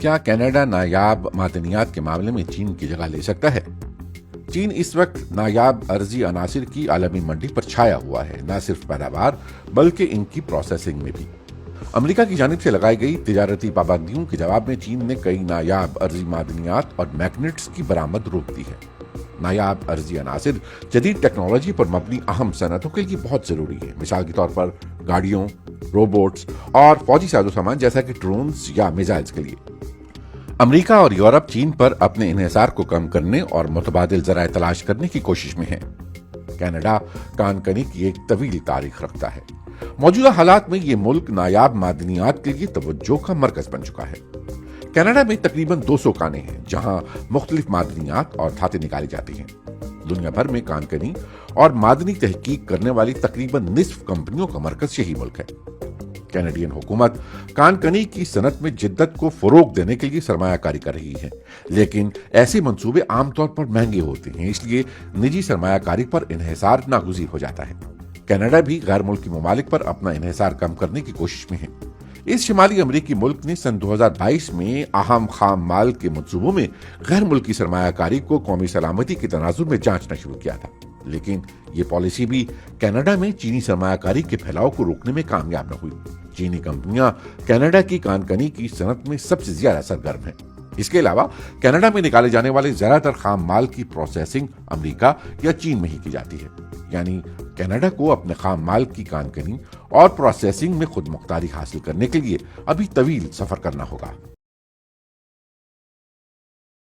کیا کینیڈا نایاب معدنیات کے معاملے میں چین کی جگہ لے سکتا ہے؟ چین اس وقت نایاب ارضی عناصر کی عالمی منڈی پر چھایا ہوا ہے، نہ صرف پیداوار بلکہ ان کی پروسیسنگ میں بھی۔ امریکہ کی جانب سے لگائی گئی تجارتی پابندیوں کے جواب میں چین نے کئی نایاب ارضی معدنیات اور میگنیٹس کی برآمد روک دی ہے۔ نایاب ارضی عناصر جدید ٹیکنالوجی پر مبنی اہم صنعتوں کے لیے بہت ضروری ہے، مثال کے طور پر گاڑیوں، روبوٹس اور فوجی ساز و سامان جیسا کہ ڈرونز یا میزائلز کے لیے۔ امریکہ اور یورپ چین پر اپنے انحصار کو کم کرنے اور متبادل ذرائع تلاش کرنے کی کوشش میں ہیں۔ کینیڈا کان کنی کی ایک طویل تاریخ رکھتا ہے۔ موجودہ حالات میں یہ ملک نایاب معدنیات کے لیے توجہ کا مرکز بن چکا ہے۔ کینیڈا میں تقریباً 200 کانیں ہیں جہاں مختلف معدنیات اور دھاتیں نکالی جاتی ہیں۔ دنیا بھر میں کان کنی اور معدنی تحقیق کرنے والی تقریباً نصف کمپنیوں کا مرکز یہی ملک ہے۔ کینیڈین حکومت کان کنی کی صنعت میں جدت کو فروغ دینے کے لیے سرمایہ کاری کر رہی ہے، لیکن ایسے منصوبے عام طور پر مہنگے ہوتے ہیں، اس لیے نجی سرمایہ کاری پر انحصار ناگزیر ہو جاتا ہے۔ کینیڈا بھی غیر ملکی ممالک پر اپنا انحصار کم کرنے کی کوشش میں ہے۔ اس شمالی امریکی ملک نے سن 2022 میں اہم خام مال کے منصوبوں میں غیر ملکی سرمایہ کاری کو قومی سلامتی کے تناظر میں جانچنا شروع کیا تھا، لیکن یہ پالیسی بھی کینیڈا میں چینی سرمایہ کاری کے پھیلاؤ کو روکنے میں کامیاب نہ ہوئی۔ چینی کمپنیاں کینیڈا کی کان کنی کی صنعت میں سب سے زیادہ سرگرم ہیں۔ اس کے علاوہ کینیڈا میں نکالے جانے والے زیادہ تر خام مال کی پروسیسنگ امریکہ یا چین میں ہی کی جاتی ہے، یعنی کینیڈا کو اپنے خام مال کی کان کنی اور پروسیسنگ میں خود مختاری حاصل کرنے کے لیے ابھی طویل سفر کرنا ہوگا۔